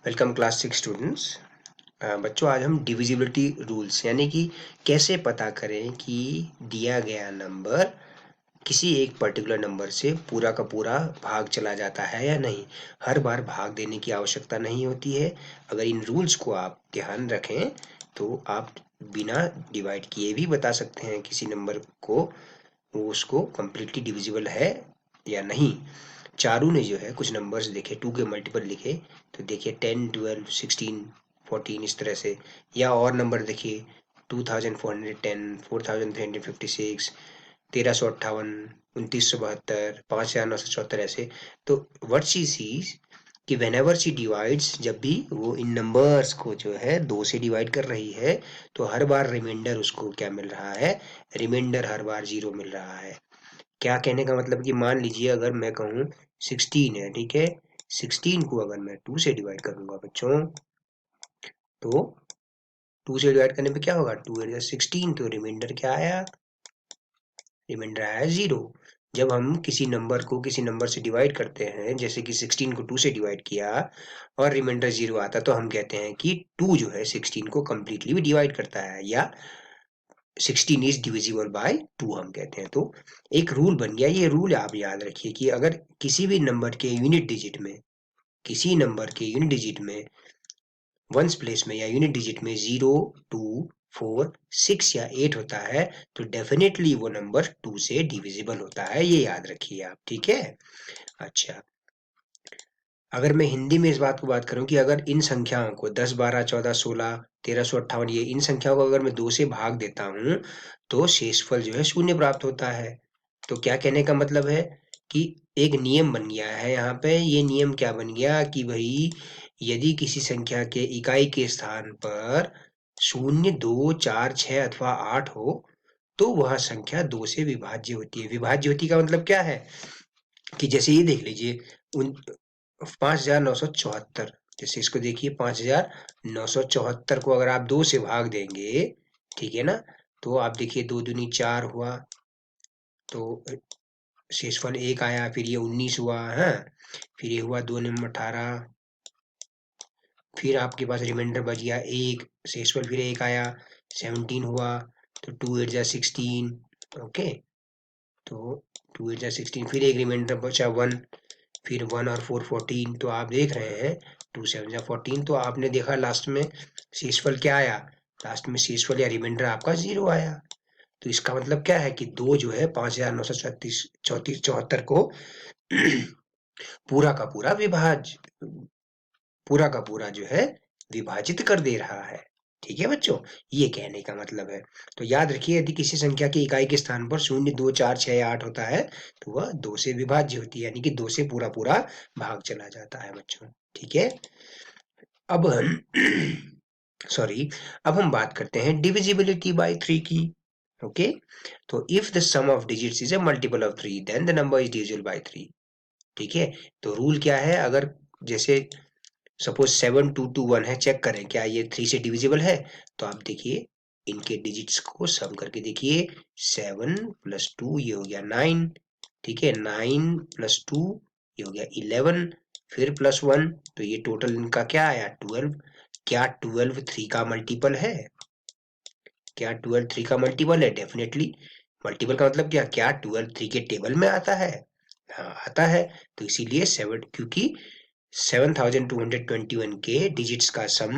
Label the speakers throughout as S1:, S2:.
S1: Welcome class 6 students. बच्चों, आज हम डिविजिबिलिटी रूल्स यानी कि कैसे पता करें कि दिया गया नंबर किसी एक पर्टिकुलर नंबर से पूरा का पूरा भाग चला जाता है या नहीं। हर बार भाग देने की आवश्यकता नहीं होती है। अगर इन रूल्स को आप ध्यान रखें तो आप बिना डिवाइड किए भी बता सकते हैं किसी नंबर को वो उसको कम्प्लीटली डिविजिबल है या नहीं। चारू ने जो है कुछ नंबर्स देखे, 2 के मल्टीपल लिखे, तो देखिए 10, 12, 16, 14 इस तरह से। या और नंबर देखिए 2410, 4356, 1358, 2972, 5974 ऐसे। तो व्हाट शी सीज कि व्हेनेवर शी डिवाइड्स, जब भी वो इन नंबर्स को जो है 2 से डिवाइड कर रही है तो हर बार रिमाइंडर उसको क्या मिल रहा है, रिमाइंडर हर बार 0 मिल रहा है। क्या कहने का मतलब कि मान लीजिए अगर मैं कहूँ 16 है, ठीक है, 16 को अगर मैं 2 से डिवाइड करूंगा बच्चों, तो 2 से डिवाइड करने पे क्या होगा, 2 16, तो रिमाइंडर क्या आया, रिमाइंडर आया 0। जब हम किसी नंबर को किसी नंबर से डिवाइड करते हैं, जैसे कि 16 को 2 से डिवाइड किया और रिमाइंडर 0 आता, तो हम कहते हैं कि 2 जो है 16 को कम्प्लीटली भी डिवाइड करता है, या 16 इज डिविजिबल बाय 2 हम कहते हैं। तो एक रूल बन गया। ये रूल आप याद रखिए कि अगर किसी भी नंबर के यूनिट डिजिट में, किसी नंबर के यूनिट डिजिट में वंस प्लेस में या यूनिट डिजिट में 0, 2, 4, 6 या 8 होता है तो डेफिनेटली वो नंबर 2 से डिविजिबल होता है। ये याद रखिए आप, ठीक है। अच्छा, अगर मैं हिंदी में इस बात को बात करूं कि अगर इन संख्याओं को 10, 12, 14, 16, 1358, ये इन संख्याओं को अगर मैं 2 से भाग देता हूं तो शेषफल जो है शून्य प्राप्त होता है। तो क्या कहने का मतलब है कि एक नियम बन गया है यहाँ पे। ये नियम क्या बन गया कि भाई यदि किसी संख्या के इकाई के स्थान पर 0, 2, 4, 6 अथवा 8 हो तो वह संख्या 2 से विभाज्य होती है। विभाज्य होती का मतलब क्या है कि जैसे ये देख लीजिए, उन 5974, जैसे इसको देखिए 5974 को अगर आप 2 से भाग देंगे, ठीक है ना, तो आप देखिए 2 दूनी 4 हुआ, तो शेषफल 1 आया, फिर ये 19 हुआ है, फिर ये हुआ 2 नंबर 18, फिर आपके पास रिमाइंडर बच गया 1, शेषफल फिर 1 आया, 17 हुआ, तो 2 8 जा 16, ओके। तो 2 8 जा 16, फिर एक रिमाइंडर बचा 1, फिर 1 और 4 14, तो आप देख रहे हैं 2 7 जा 14। तो आपने देखा लास्ट में शेषफल क्या आया, लास्ट में शेषफल या रिमाइंडर आपका 0 आया। तो इसका मतलब क्या है कि 2 जो है 5934 चौतीस 74 को पूरा का पूरा पूरा का पूरा जो है विभाजित कर दे रहा है। ठीक है बच्चों, ये कहने का मतलब है। तो याद रखिए यदि किसी संख्या की इकाई के स्थान पर 0, 2, 4, 6 या 8 होता है तो वह 2 से विभाज्य होती है, यानी कि 2 से पूरा पूरा भाग चला जाता है बच्चों। ठीक है, अब हम सॉरी, अब हम बात करते हैं डिविजिबिलिटी बाय 3 की। ओके, तो if the sum of digits is a multiple of 3 then the number is divisible by 3। ठीक है, तो रूल क्या है, अगर जैसे सपोज 7221 है, चेक करें क्या ये 3 से डिविजिबल है। तो आप देखिए इनके डिजिट्स को सम करके देखिए, 7 + 2 ये हो गया 9, ठीक है, 9 + 2 ये हो गया 11, फिर +1, तो ये टोटल इनका क्या आया 12। क्या 12 3 का मल्टीपल है, क्या 12 3 का मल्टीपल है, डेफिनेटली। मल्टीपल का मतलब क्या 12 3 के टेबल में आता है, हाँ आता है। तो इसीलिए 7, क्योंकि 7221 के डिजिट्स का सम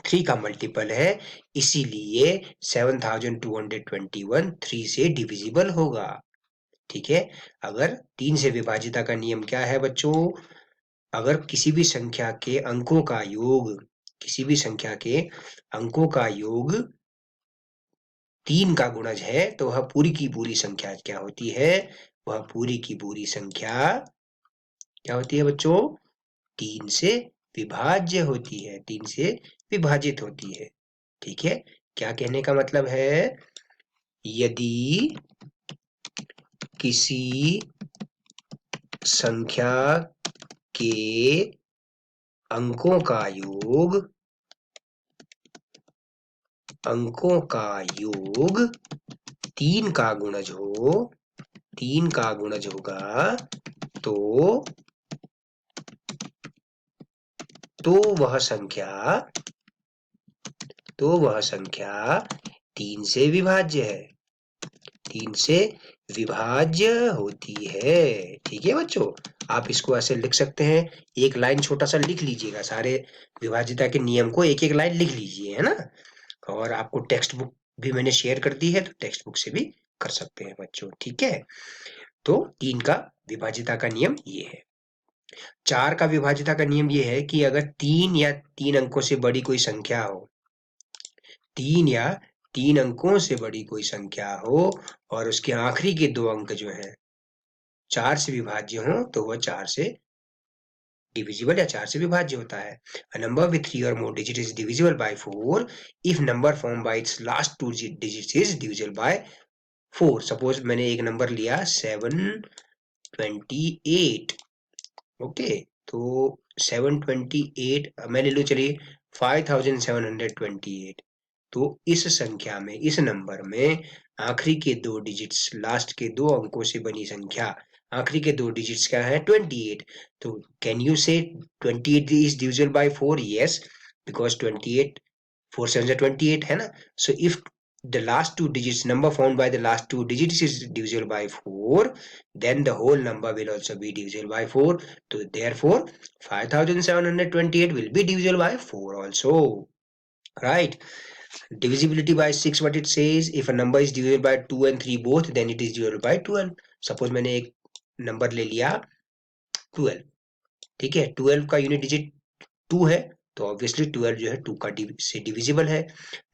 S1: 3 का मल्टीपल है, इसीलिए 7221 3 से डिविजिबल होगा। ठीक है, अगर 3 से विभाजिता का नियम क्या है बच्चों, अगर किसी भी संख्या के अंकों का योग, किसी भी संख्या के अंकों का योग 3 का गुणज है तो वह पूरी की पूरी संख्या क्या होती है, वह पूरी की पूरी संख्या क्या होती है बच्चों, 3 से विभाज्य होती है, 3 से विभाजित होती है। ठीक है, क्या कहने का मतलब है, यदि किसी संख्या के अंकों का योग, अंकों का योग 3 का गुणज हो, 3 का गुणज होगा, तो तो वह संख्या 3 से विभाज्य है, 3 से विभाज्य होती है। ठीक है बच्चों, आप इसको ऐसे लिख सकते हैं, एक लाइन छोटा सा लिख लीजिएगा, सारे विभाज्यता के नियम को एक एक लाइन लिख लीजिए, है ना। और आपको टेक्स्ट बुक भी मैंने शेयर कर दी है, तो टेक्स्ट बुक से भी कर सकते हैं बच्चों। ठीक है, तो 3 का विभाज्यता का नियम ये है। 4 का विभाज्यता का नियम ये है कि अगर 3 या 3 अंकों से बड़ी कोई संख्या हो, 3 या 3 अंकों से बड़ी कोई संख्या हो और उसके आखिरी के 2 अंक जो हैं 4 से विभाज्य हो, तो वह 4 से डिविजिबल या 4 से विभाज्य होता है। A number with 3 or more digits is divisible by 4 if number formed by its last 2 digits is divisible by 4। Suppose मैंने एक नंबर लिया 728, ओके, तो 728 मैं ले लूं, चलिए 5728। तो इस संख्या में, इस नंबर में आखिरी के 2 डिजिट्स, लास्ट के 2 अंकों से बनी संख्या, आखिरी के 2 डिजिट्स क्या है, 28। तो कैन यू से 28 is divisible bye 4? Yes, because 28, 4 7 28 है ना। So if the last 2 digits, number formed by the last 2 digits is divisible by 4, then the whole number will also be divisible by 4. So therefore 5728 will be divisible by 4 also, right? Divisibility by 6, what it says, if a number is divisible by 2 and 3 both, then it is divisible by 12। Suppose मैंने एक number ले लिया 12, ठीक है, 12 का unit digit 2 है, तो obviously 12 जो है 2 का से डिविजिबल है।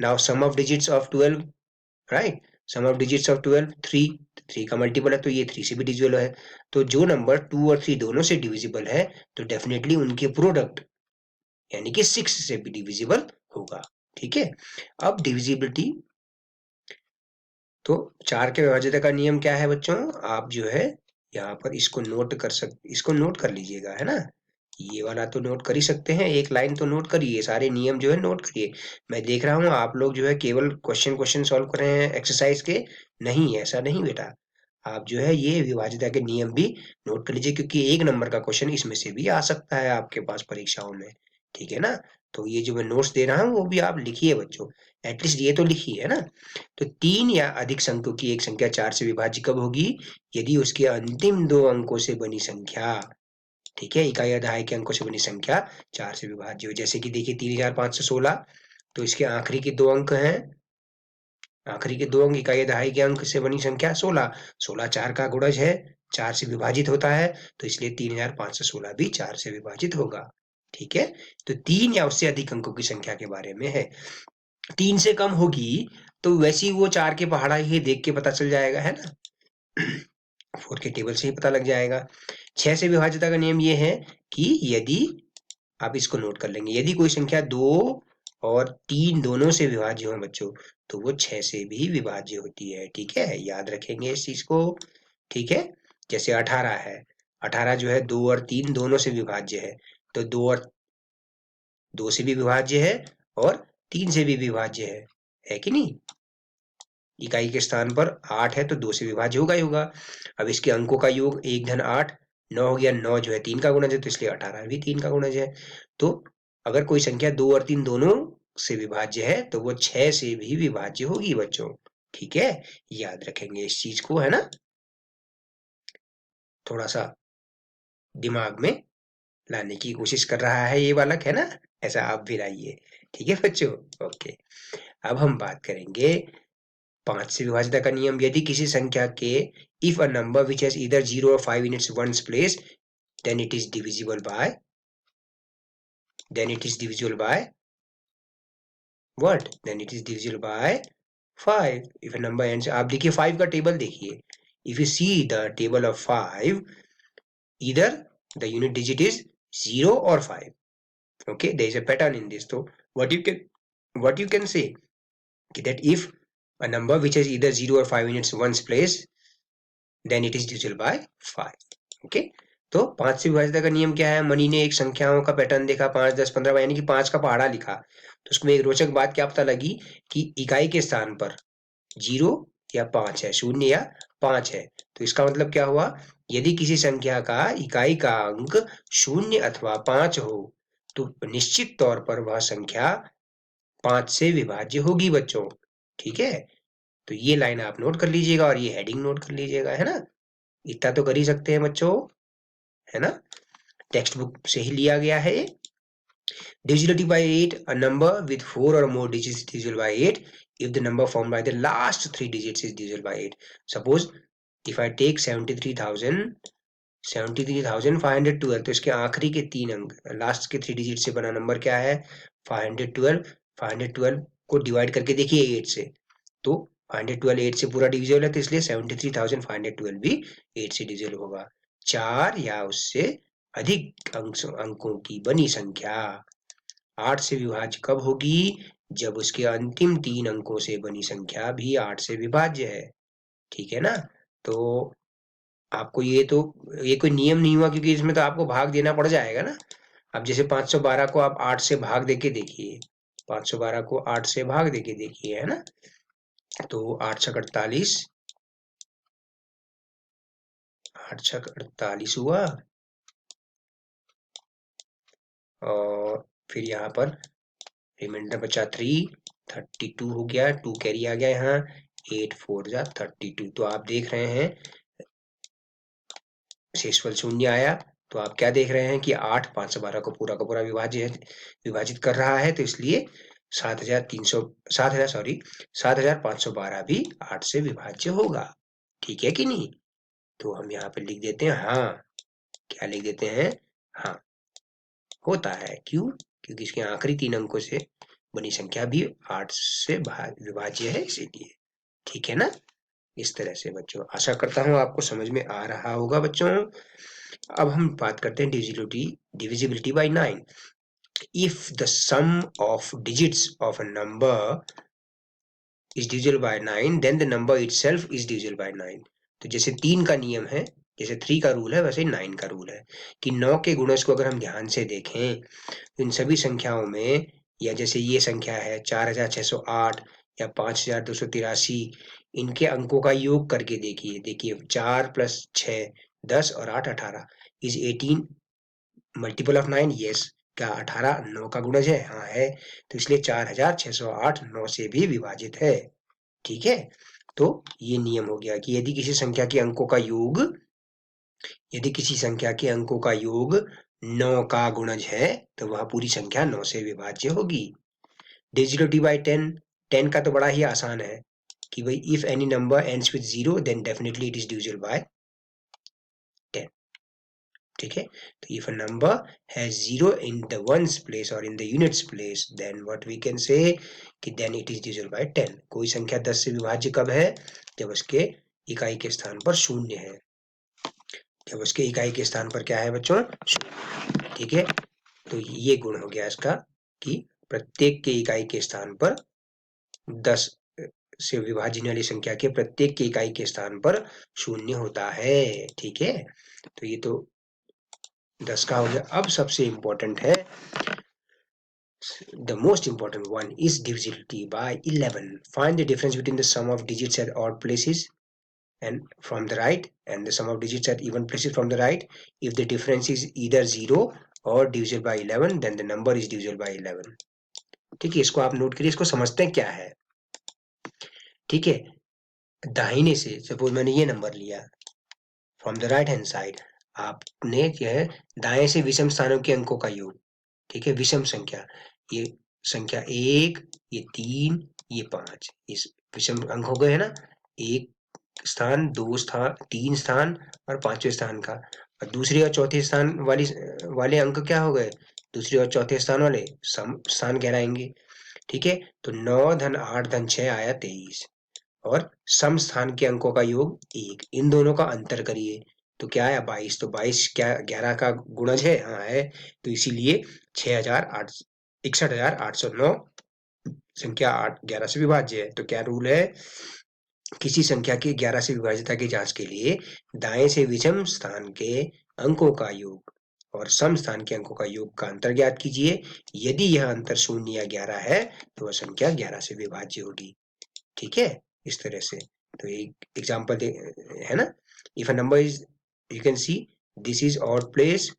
S1: Now sum of digits of 12, right, sum of digits of 12 3, 3 का मल्टीपल है, तो ये 3 से भी डिविजिबल है। तो जो नंबर 2 और 3 दोनों से डिविजिबल है, तो डेफिनेटली उनके प्रोडक्ट यानी कि 6 से भी डिविजिबल होगा। ठीक है, अब डिविजिबिलिटी, तो 4 के विभाज्यता का नियम क्या है बच्चों, आप जो है यहाँ पर इसको नोट कर लीजिएगा, है ना। ये वाला तो नोट कर ही सकते हैं, एक लाइन तो नोट करिए, सारे नियम जो है नोट करिए। मैं देख रहा हूँ आप लोग जो है केवल क्वेश्चन सॉल्व कर रहे हैं एक्सरसाइज के, नहीं, ऐसा नहीं बेटा, आप जो है ये विभाज्यता के नियम भी नोट कर लीजिए, क्योंकि 1 नंबर का क्वेश्चन इसमें से भी आ सकता है आपके पास परीक्षाओं में। ठीक है ना, तो ये जो मैं नोट्स दे रहा हूँ वो भी आप लिखिए बच्चों, एटलीस्ट ये तो लिखिए, है ना। तो 3 या अधिक अंकों की एक संख्या 4 से विभाज्य कब होगी, यदि उसके अंतिम 2 अंकों से बनी संख्या, ठीक है, इकाई या दहाई के अंकों से बनी संख्या 4 से विभाज्य हो। जैसे कि देखिए 3516, तो इसके आखिरी के 2 अंक हैं, आखिरी के 2 अंक इकाई या दहाई के अंक से बनी संख्या 16, 16 4 का गुणज है, 4 से विभाजित होता है, तो इसलिए 3516 भी 4 से विभाजित होगा। ठीक है, तो 3 या उससे अधिक अंकों की संख्या के बारे में है। 3 से कम होगी तो वैसी वो 4 के पहाड़ा ही देख के पता चल जाएगा, है ना। 4 के टेबल से ही पता लग जाएगा। 6 से विभाज्यता का नियम ये है कि यदि, आप इसको नोट कर लेंगे, यदि कोई संख्या 2 और 3 दोनों से विभाज्य हो बच्चों, तो वो 6 से भी विभाज्य होती है। ठीक है, याद रखेंगे इस चीज को। ठीक है, जैसे 18 है, 18 जो है 2 और 3 दोनों से विभाज्य है, तो 2 और 2 से भी विभाज्य है और 3 से भी विभाज्य है कि नहीं। इकाई के स्थान पर 8 है तो 2 से विभाज्य होगा ही होगा। अब इसके अंकों का योग 1 धन 8 9 हो गया, 9 जो है 3 का गुणज है, तो इसलिए 18 भी 3 का गुणज है। तो अगर कोई संख्या 2 और 3 दोनों से विभाज्य है तो वो 6 से भी विभाज्य होगी बच्चों। ठीक है, याद रखेंगे इस चीज को, है ना, थोड़ा सा दिमाग में लाने की कोशिश कर रहा है ये बालक, है ना, ऐसा आप भी लाइए। ठीक है बच्चों, ओके। अब हम बात करेंगे 5 से विभाज्यता का नियम, यदि किसी संख्या के, if a number which has either 0 और 5 in its ones place, then it is divisible by what, then it is divisible by 5 if a number ends। आप देखिए 5 का टेबल देखिए, if you see the table of 5, either the unit digit is 0 or 5, okay, there is a pattern in this। so what you can say that if a number which has either 0 or 5 in its ones place, then it is divisible by 5, okay। तो 5 से विभाज्यता का नियम क्या है, money ने एक संख्याओं का पैटर्न देखा 5 10 15 यानी कि 5 का पहाड़ा लिखा, तो उसमें एक रोचक बात क्या पता लगी कि इकाई के स्थान पर 0 या 5 है, 0 या 5 है। तो इसका मतलब क्या हुआ, यदि किसी संख्या का इकाई का अंक 0 अथवा 5 हो, तो निश्चित तौर पर वह संख्या 5 से विभाज्य होगी बच्चों। ठीक है, तो ये लाइन आप नोट कर लीजिएगा और ये हेडिंग नोट कर लीजिएगा, है ना। इतना तो कर ही सकते हैं बच्चों, है ना, टेक्स्ट बुक से ही लिया गया है ये। Divisibility by 8, a number with 4 or more digits is divisible by 8 if the number formed by the last 3 digits is divisible by 8. Suppose if I take 73,512, तो इसके आखिरी के 3 अंक, लास्ट के 3 डिजिट से बना नंबर क्या है, 512। 512 को डिवाइड करके देखिए 8 से, तो 512 8 से पूरा डिविजिबल है, तो इसलिए 73,512 भी 8 से डिविजिबल होगा। 4 या उससे अधिक अंकों की बनी संख्या 8 से विभाज्य कब होगी, जब उसके अंतिम 3 अंकों से बनी संख्या भी 8 से विभाज्य है। ठीक है ना। तो आपको ये कोई नियम नहीं हुआ, क्योंकि इसमें तो आपको भाग देना पड़ जाएगा ना। अब जैसे 512 को आप 8 से भाग देके देखिए, 512 को 8 से भाग देके देखिए, है ना। तो 8 छक 48, 8 छक 48 हुआ, और फिर यहाँ पर रिमाइंडर बचा 3, 32 हो गया, 2 कैरी आ गया यहाँ, 8 4 जा 32। तो आप देख रहे हैं शेषफल शून्य आया। तो आप क्या देख रहे हैं कि 8 512 को पूरा का पूरा विभाजित कर रहा है, तो इसलिए 7,512 भी 8 से विभाज्य होगा। ठीक है कि नहीं। तो हम यहाँ पे लिख देते हैं हाँ, क्या लिख देते हैं, हाँ होता है। क्यों, क्योंकि इसके आखिरी 3 अंकों से बनी संख्या भी 8 से विभाज्य है, इसीलिए। ठीक है ना। इस तरह से बच्चों, आशा करता हूँ आपको समझ में आ रहा होगा बच्चों। अब हम बात करते हैं divisibility by 9। If the sum of digits of a number is divisible by 9, then the number itself is divisible by 9। तो जैसे 3 का नियम है, जैसे 3 का रूल है, वैसे 9 का रूल है कि 9 के गुणज को अगर हम ध्यान से देखें, इन सभी संख्याओं में, या जैसे ये संख्या है 4608 या 5283, इनके अंकों का योग करके देखिए 4 + 6 10 और 8 18 इज 18 मल्टीपल ऑफ 9। यस, क्या 18 9 का गुणज है, हाँ है। तो इसलिए 4608 9 से भी विभाजित है। ठीक है, तो ये नियम हो गया कि यदि किसी संख्या के अंकों का योग 9 का गुणज है, तो वह पूरी संख्या 9 से विभाज्य होगी। डिविजिबिलिटी बाय 10, 10 का तो बड़ा ही आसान है कि भाई if any number ends with 0 then definitely it is divisible by 10। ठीक है, तो if a number has 0 in the ones place और in the units place, then what we can say कि then it is divisible by 10। कोई संख्या 10 से विभाज्य कब है, जब उसके इकाई के स्थान पर शून्य है। जब उसके इकाई के स्थान पर क्या है बच्चों, शून्य। ठीक है, तो ये गुण हो गया इसका कि प्रत्येक के इकाई के स्थान पर 10 से विभाज्य वाली संख्या के प्रत्येक के इकाई के स्थान पर शून्य होता है। ठीक है, तो ये तो 10 का हो गया। अब सबसे इंपॉर्टेंट है, the most important one is divisibility by 11. Find the difference between the sum of digits at odd places and from the right and the sum of digits at even places from the right. If the difference is either 0 or divisible by 11, then the number is divisible by 11। ठीक है, इसको आप note करिए, इसको समझते हैं क्या है। ठीक है, दाहिने से सपोज मैंने ये नंबर लिया, from the right hand side आपने क्या है, दाएं से विषम स्थानों के अंकों का योग। ठीक है, विषम संख्या, ये संख्या 1, ये 3, ये 5, इस विषम अंक हो गए है ना। 1 स्थान, 2 स्थान, 3 स्थान और 5वें स्थान का, और दूसरे और चौथे स्थान वाले अंक क्या हो गए, दूसरे और चौथे स्थान वाले सम स्थान कहलाएंगे। ठीक है, तो 9 धन 8 धन 6 आया 23, और सम स्थान के अंकों का योग 1, इन दोनों का अंतर करिए तो क्या आया 22। तो 22 क्या 11 का गुणज है, हाँ है। तो इसीलिए 61,809 संख्या 11 से विभाज्य है। तो क्या रूल है, किसी संख्या की 11 से विभाज्यता की जांच के लिए दाएं से विषम स्थान के अंकों का योग और सम स्थान के अंकों का योग का अंतर ज्ञात कीजिए। यदि यह अंतर 0 या 11 है, तो वह संख्या 11 से विभाज्य होगी। ठीक है, इस तरह से। तो एक एग्जांपल है ना, if a number is, you can see this is odd place